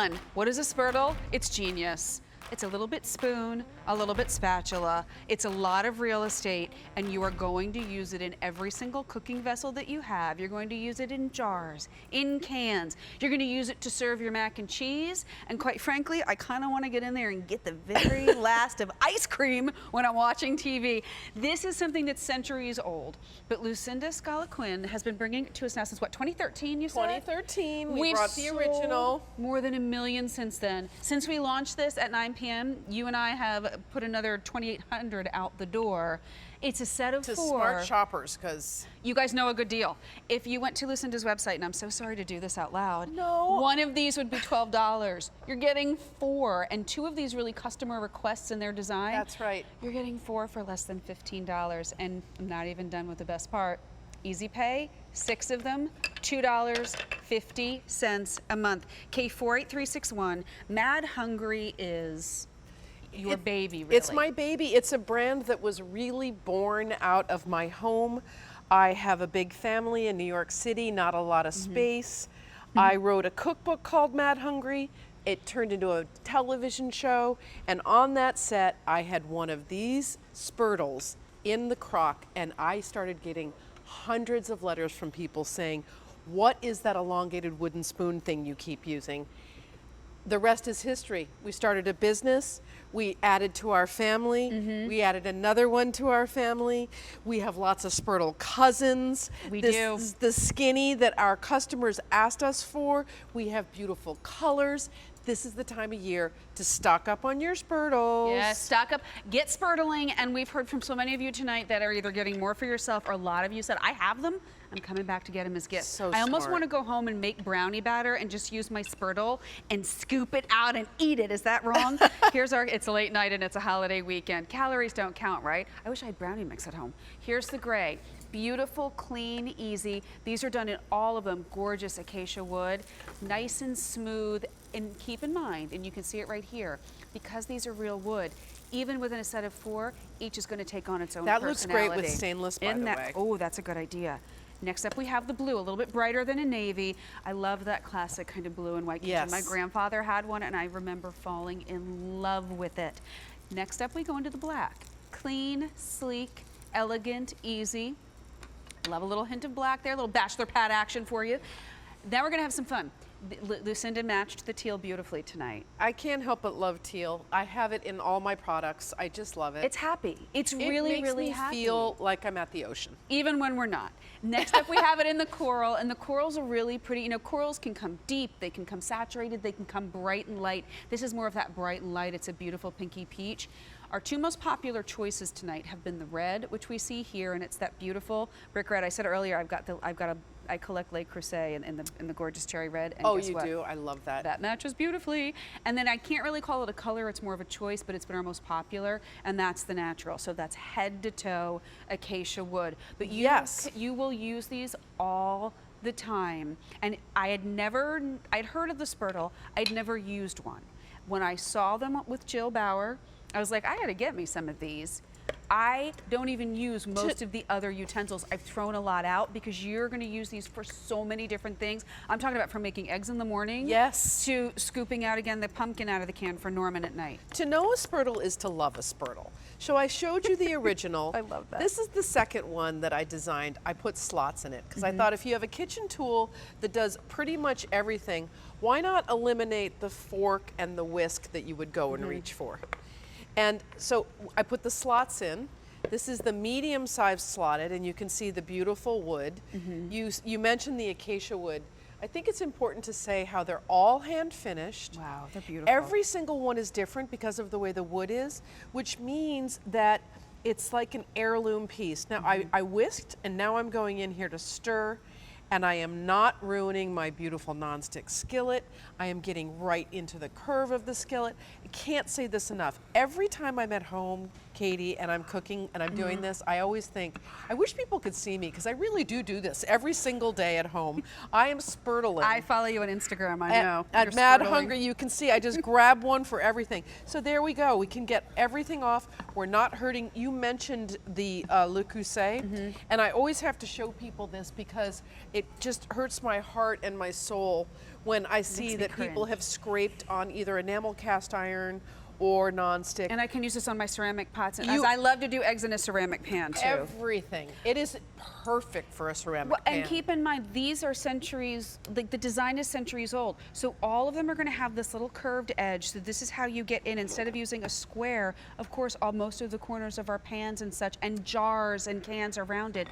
fun. What is a spurtle? It's genius. It's a little bit spoon, a little bit spatula. It's a lot of real estate, and you are going to use it in every single cooking vessel that you have. You're going to use it in jars, in cans. You're going to use it to serve your mac and cheese. And quite frankly, I kind of want to get in there and get the very last of ice cream when I'm watching TV. This is something that's centuries old, but Lucinda Scala Quinn has been bringing it to us now since what, 2013, you said? 2013, we We've brought the sold original. more than 1 million since then. Since we launched this at 9 p.m., you and I have put another 2,800 out the door. It's a set of To 4. smart shoppers, because You guys know a good deal. If you went to Lucinda's website, and I'm so sorry to do this out loud, No. one of these would be $12. You're getting 4, and 2 of these really customer requests in their design. that's right. You're getting 4 for less than $15, and I'm not even done with the best part. Easy pay, 6 of them, $2.50 a month. K48361. Mad Hungry is your baby, really. It's my baby. It's a brand that was really born out of my home. I have a big family in New York City, not a lot of space. I wrote a cookbook called Mad Hungry. It turned into a television show, and on that set, I had one of these spurtles in the crock, and I started getting hundreds of letters from people saying, "What is that elongated wooden spoon thing you keep using?" The rest is history. We started a business. We added to our family. We added another one to our family. We have lots of Spurtle cousins. We this do. is the skinny that our customers asked us for. We have beautiful colors. This is the time of year to stock up on your Spurtles. Yes, stock up, get spurtling, and we've heard from so many of you tonight that are either getting more for yourself, or a lot of you said, I have them, I'm coming back to get them as gifts. So I almost smart. want to go home and make brownie batter and just use my spurtle and scoop it out and eat it. Is that wrong? Here's our, it's a late night and it's a holiday weekend. Calories don't count, right? I wish I had brownie mix at home. Here's the gray. Beautiful, clean, easy. These are done in all of them, gorgeous acacia wood, nice and smooth. And keep in mind, and you can see it right here, because these are real wood, even within a set of 4, each is going to take on its own That looks personality. great with stainless, by Isn't the that, way. Oh, that's a good idea. Next up, we have the blue, a little bit brighter than a navy. I love that classic kind of blue and white kitchen. Yes. My grandfather had one, and I remember falling in love with it. Next up, we go into the black. Clean, sleek, elegant, easy. Love a little hint of black there, a little bachelor pad action for you. Now we're gonna have some fun. Lucinda matched the teal beautifully tonight. I can't help but love teal. I have it in all my products. I just love it. It's happy. It's It really, makes really me happy. feel like I'm at the ocean. Even when we're not. Next up, we have it in the coral, and the corals are really pretty. You know, corals can come deep, they can come saturated, they can come bright and light. This is more of that bright and light. It's a beautiful pinky peach. Our 2 most popular choices tonight have been the red, which we see here, and it's that beautiful brick red. I said earlier, I collect Le Creuset in the gorgeous cherry red. And Oh, guess you what? do? I love that. That matches beautifully. And then I can't really call it a color, it's more of a choice, but it's been our most popular, and that's the natural. So that's head to toe acacia wood. But Yes. you will use these all the time. And I'd heard of the Spurtle, I'd never used one. When I saw them with Jill Bauer, I was like, I gotta get me some of these. I don't even use most of the other utensils. I've thrown a lot out because you're going to use these for so many different things. I'm talking about from making eggs in the morning, Yes, to scooping out again the pumpkin out of the can for Norman at night. to know a Spurtle is to love a Spurtle. So I showed you the original. I love that. This is the second one that I designed. I put slots in it because I thought if you have a kitchen tool that does pretty much everything, why not eliminate the fork and the whisk that you would go and reach for? And so I put the slots in. This is the medium-sized slotted, and you can see the beautiful wood. You mentioned the acacia wood. I think it's important to say how they're all hand-finished. Wow, they're beautiful. Every single one is different because of the way the wood is, which means that it's like an heirloom piece. Now, I whisked, and now I'm going in here to stir, and I am not ruining my beautiful nonstick skillet. I am getting right into the curve of the skillet. I can't say this enough. Every time I'm at home Katie, and I'm cooking and I'm doing this, I always think, I wish people could see me because I really do this every single day at home. I am spurtling. I follow you on Instagram, I know. At You're Mad spurtling. Hungry, you can see I just grab one for everything. So there we go. We can get everything off. We're not hurting. You mentioned the Le Creuset, and I always have to show people this because it just hurts my heart and my soul when I see me that people cringe. have scraped on either enamel cast iron or nonstick. And I can use this on my ceramic pots. And I love to do eggs in a ceramic pan too. Everything. It is perfect for a ceramic Well, pan. and keep in mind, these are centuries, like the design is centuries old. So all of them are going to have this little curved edge. So this is how you get in. Instead of using a square, of course, most of the corners of our pans and such, and jars and cans are rounded.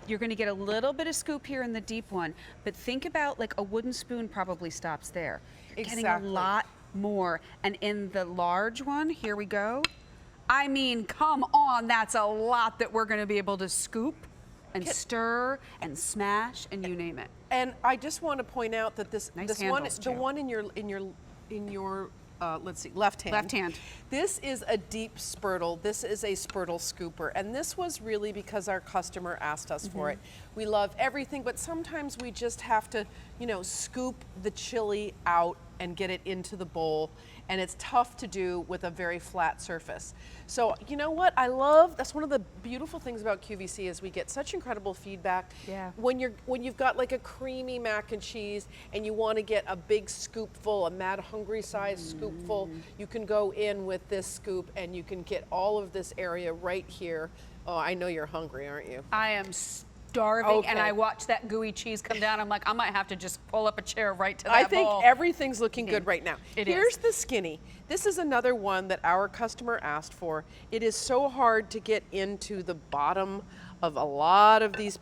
You're going to get a little bit of scoop here in the deep one. But think about like a wooden spoon probably stops there. You're getting a lot more. And in the large one, here we go. I mean, come on, that's a lot that we're going to be able to scoop and stir and smash and you name it. And I just want to point out that this one, handles, the too. one in your let's see, left hand. Left hand. This is a deep spurtle. This is a spurtle scooper, and this was really because our customer asked us for it. We love everything, but sometimes we just have to, scoop the chili out and get it into the bowl, and it's tough to do with a very flat surface. So you know what I love? That's one of the beautiful things about QVC is we get such incredible feedback. Yeah. When you've got like a creamy mac and cheese and you want to get a big scoopful, a Mad Hungry size scoopful, you can go in with this scoop and you can get all of this area right here. Oh, I know you're hungry, aren't you? I am starving, and I watch that gooey cheese come down. I'm like, I might have to just pull up a chair right to that I think bowl. everything's looking good right now. It Here's is. the skinny. This is another one that our customer asked for. It is so hard to get into the bottom of a lot of these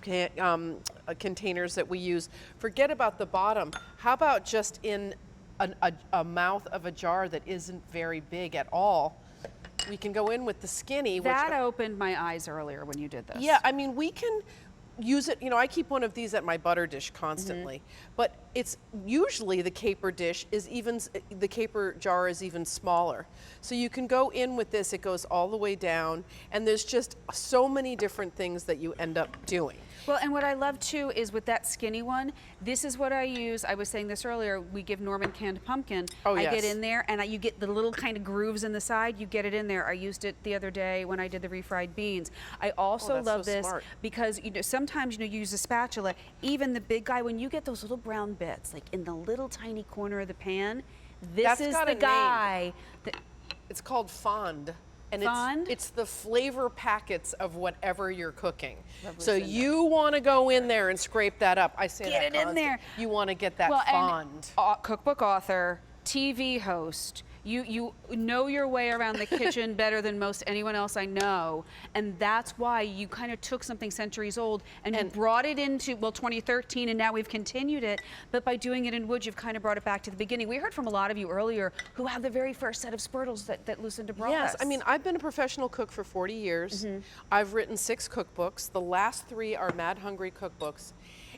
containers that we use. Forget about the bottom. How about just in a mouth of a jar that isn't very big at all? We can go in with the skinny. That opened my eyes earlier when you did this. Yeah, I mean, we can use it, I keep one of these at my butter dish constantly, but it's usually the caper dish is the caper jar is even smaller. So you can go in with this, it goes all the way down, and there's just so many different things that you end up doing. Well, and what I love too is with that skinny one, this is what I use. I was saying this earlier, we give Norman canned pumpkin. Oh, I yes. get in there and you get the little kind of grooves in the side, you get it in there. I used it the other day when I did the refried beans. I also that's love so this smart. because sometimes you use a spatula, even the big guy, when you get those little brown bits, like in the little tiny corner of the pan, this That's is got the a name. guy that, It's called fond. And Fond? it's the flavor packets of whatever you're cooking. Whatever's So in you want to go in there and scrape that up. I say Get that it in constant. there. You want to get that well, fond. And, cookbook author, TV host, you know your way around the kitchen better than most anyone else I know, and that's why you kind of took something centuries old and you brought it into 2013, and now we've continued it. But by doing it in wood, you've kind of brought it back to the beginning. We heard from a lot of you earlier who had the very first set of spurtles that Lucinda brought us. Yes, I mean, I've been a professional cook for 40 years. I've written 6 cookbooks. The last 3 are Mad Hungry cookbooks.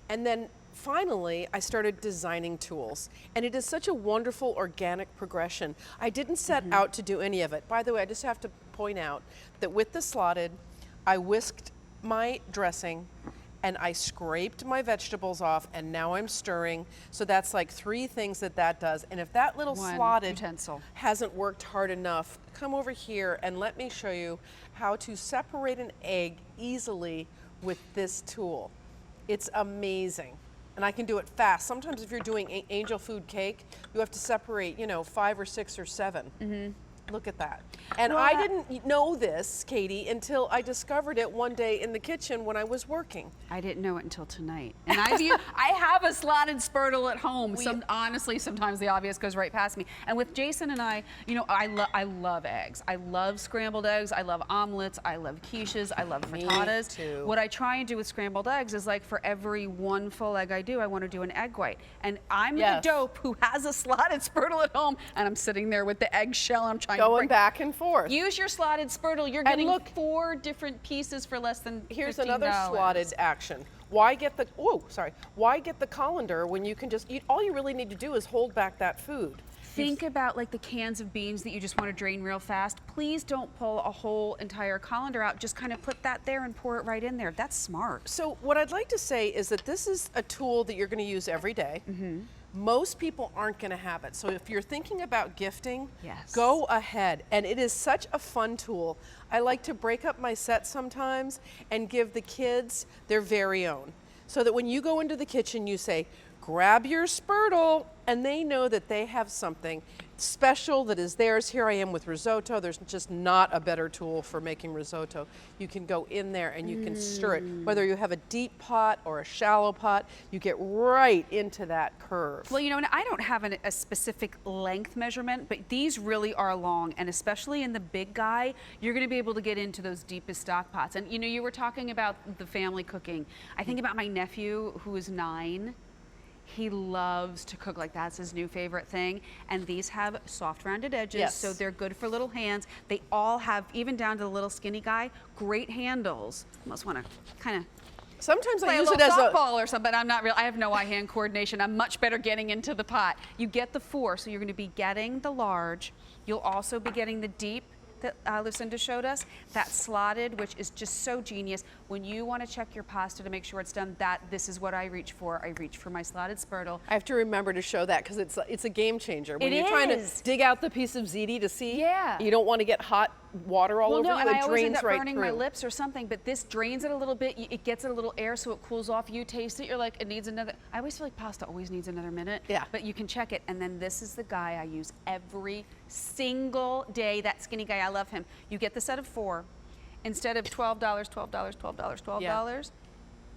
And then finally, I started designing tools. And it is such a wonderful organic progression. I didn't set out to do any of it. By the way, I just have to point out that with the slotted, I whisked my dressing and I scraped my vegetables off, and now I'm stirring. So that's like 3 things that does. And if that little One slotted utensil hasn't worked hard enough, come over here and let me show you how to separate an egg easily with this tool. It's amazing. And I can do it fast. Sometimes if you're doing angel food cake, you have to separate, 5 or 6 or 7. Look at that. And Well, I didn't know this, Katie, until I discovered it one day in the kitchen when I was working. I didn't know it until tonight. And I have a slotted spurtle at home. Honestly, sometimes the obvious goes right past me. And with Jason and I love eggs. I love scrambled eggs. I love omelets. I love quiches. I love frittatas. too. What I try and do with scrambled eggs is like for every 1 full egg I do, I want to do an egg white. And I'm the dope who has a slotted spurtle at home, and I'm sitting there with the eggshell. I'm trying Going back and forth. Use your slotted spurtle. You're getting 4 different pieces for less than Here's $15. another slotted action. Why get the colander when you can just eat? All you really need to do is hold back that food. Think about like the cans of beans that you just want to drain real fast. Please don't pull a whole entire colander out. Just kind of put that there and pour it right in there. That's smart. So what I'd like to say is that this is a tool that you're going to use every day. Most people aren't going to have it. So if you're thinking about gifting, Yes. go ahead. And it is such a fun tool. I like to break up my set sometimes and give the kids their very own. So that when you go into the kitchen, you say, grab your Spurtle, and they know that they have something special that is theirs. Here I am with risotto. There's just not a better tool for making risotto. You can go in there and you can stir it. Whether you have a deep pot or a shallow pot, you get right into that curve. Well, you know, and I don't have a specific length measurement, but these really are long, and especially in the big guy, you're going to be able to get into those deepest stock pots. And you know, you were talking about the family cooking. I think about my nephew who is 9. He loves to cook, like that's his new favorite thing. And these have soft rounded edges, Yes. so they're good for little hands. They all have, even down to the little skinny guy, great handles. Almost want to kind of Sometimes I play a use it little as a softball or something. I'm not real. I have no eye-hand coordination. I'm much better getting into the pot. You get the 4, so you're going to be getting the large. You'll also be getting the deep that Lucinda showed us, that slotted, which is just so genius. When you want to check your pasta to make sure it's done, this is what I reach for. I reach for my slotted Spurtle. I have to remember to show that because it's a game changer. When It you're trying to is. dig out the piece of ziti to see, Yeah. you don't want to get hot water all Well, over no, you. and I It always end drains up right burning through. my lips or something, but this drains it a little bit. It gets it a little air so it cools off. You taste it, you're like, it needs another. I always feel like pasta always needs another minute. Yeah. But you can check it. And then this is the guy I use every single day. That skinny guy, I love him. You get the set of 4. Instead of $12, $12,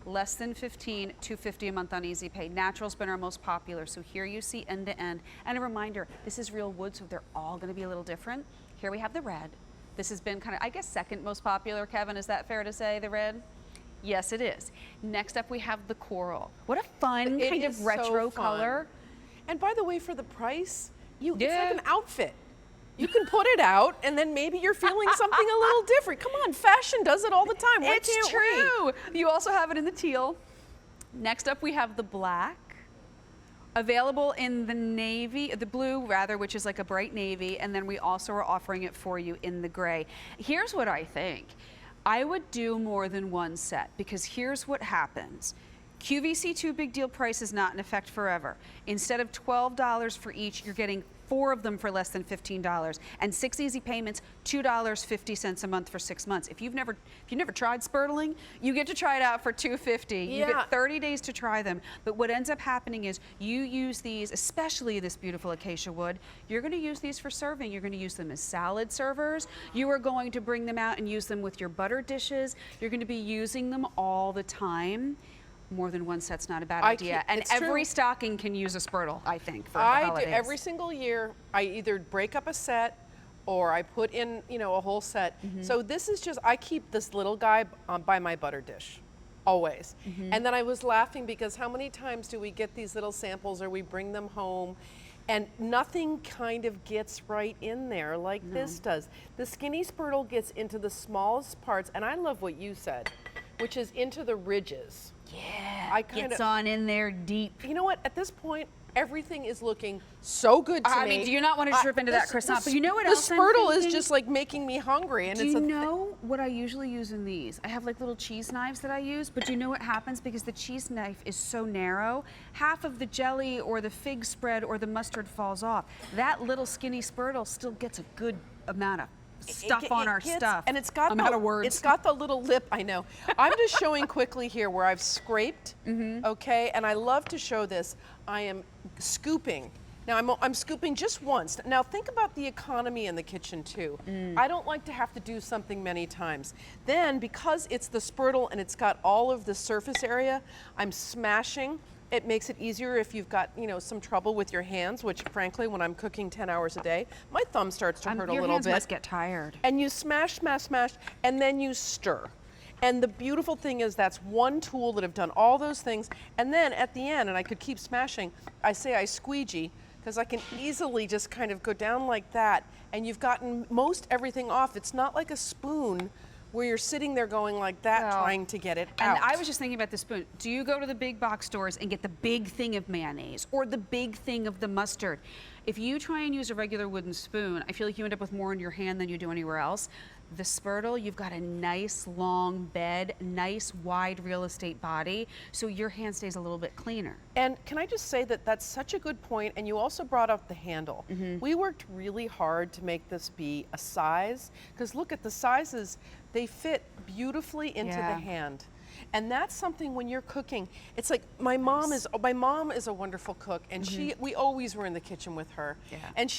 less than 15, $2.50 a month on Easy Pay. Natural's been our most popular, so here you see end to end. And a reminder, this is real wood, so they're all going to be a little different. Here we have the red. This has been kind of, I guess, second most popular. Kevin, is that fair to say, the red? Yes, it is. Next up, we have the coral. What a fun It kind is of retro so fun. color. And by the way, for the price, it's Yeah. like an outfit. You can put it out, and then maybe you're feeling something a little different. Come on, fashion does it all the time. Why It's can't we? true. You also have it in the teal. Next up, we have the black. Available in the navy, the blue rather, which is like a bright navy, and then we also are offering it for you in the gray. Here's what I think. I would do more than one set, because here's what happens. QVC 2 big deal price is not in effect forever. Instead of $12 for each, you're getting 4 of them for less than $15, and 6 easy payments, $2.50 a month for 6 months. If you've never tried spurtling, you get to try it out for $2.50. You Yeah. get 30 days to try them. But what ends up happening is you use these, especially this beautiful acacia wood, you're going to use these for serving. You're going to use them as salad servers. You are going to bring them out and use them with your butter dishes. You're going to be using them all the time. More than one set's not a bad idea. And it's every true. stocking can use a Spurtle, I think, for the I do holidays. every single year. I either break up a set or I put in, a whole set. So this is just, I keep this little guy by my butter dish, always. And then I was laughing because how many times do we get these little samples or we bring them home and nothing kind of gets right in there like this does. The skinny Spurtle gets into the smallest parts, and I love what you said, which is into the ridges. Yeah, I kinda- gets on in there deep. You know what? At this point, everything is looking so good to me. I mean, do you not want to drip into that croissant? But you know what else The I'm Spurtle is thinking? just like making me hungry, and Do it's you a know what I usually use in these? I have like little cheese knives that I use, but do you know what happens? Because the cheese knife is so narrow, half of the jelly or the fig spread or the mustard falls off. That little skinny Spurtle still gets a good amount of stuff on our gets- stuff. and it's got I'm the, out of words. It's got the little lip. I know. I'm just showing quickly here where I've scraped. Okay, and I love to show this. I am scooping. Now I'm scooping just once. Now think about the economy in the kitchen too. I don't like to have to do something many times. Then because it's the Spurtle and it's got all of the surface area, I'm smashing. It makes it easier if you've got, some trouble with your hands, which frankly, when I'm cooking 10 hours a day, my thumb starts to hurt a Your little hands bit. must get tired. And you smash, smash, smash, and then you stir. And the beautiful thing is that's one tool that have done all those things. And then at the end, and I could keep smashing, I say I squeegee, because I can easily just kind of go down like that, and you've gotten most everything off. It's not like a spoon where you're sitting there going like that, No. trying to get it And out. I was just thinking about the spoon. Do you go to the big box stores and get the big thing of mayonnaise or the big thing of the mustard? If you try and use a regular wooden spoon, I feel like you end up with more in your hand than you do anywhere else. The Spurtle, you've got a nice long bed, nice wide real estate body, so your hand stays a little bit cleaner. And can I just say that that's such a good point, and you also brought up the handle. We worked really hard to make this be a size, because look at the sizes, they fit beautifully into the hand. And that's something when you're cooking, it's like my mom is a wonderful cook, and we always were in the kitchen with her. And she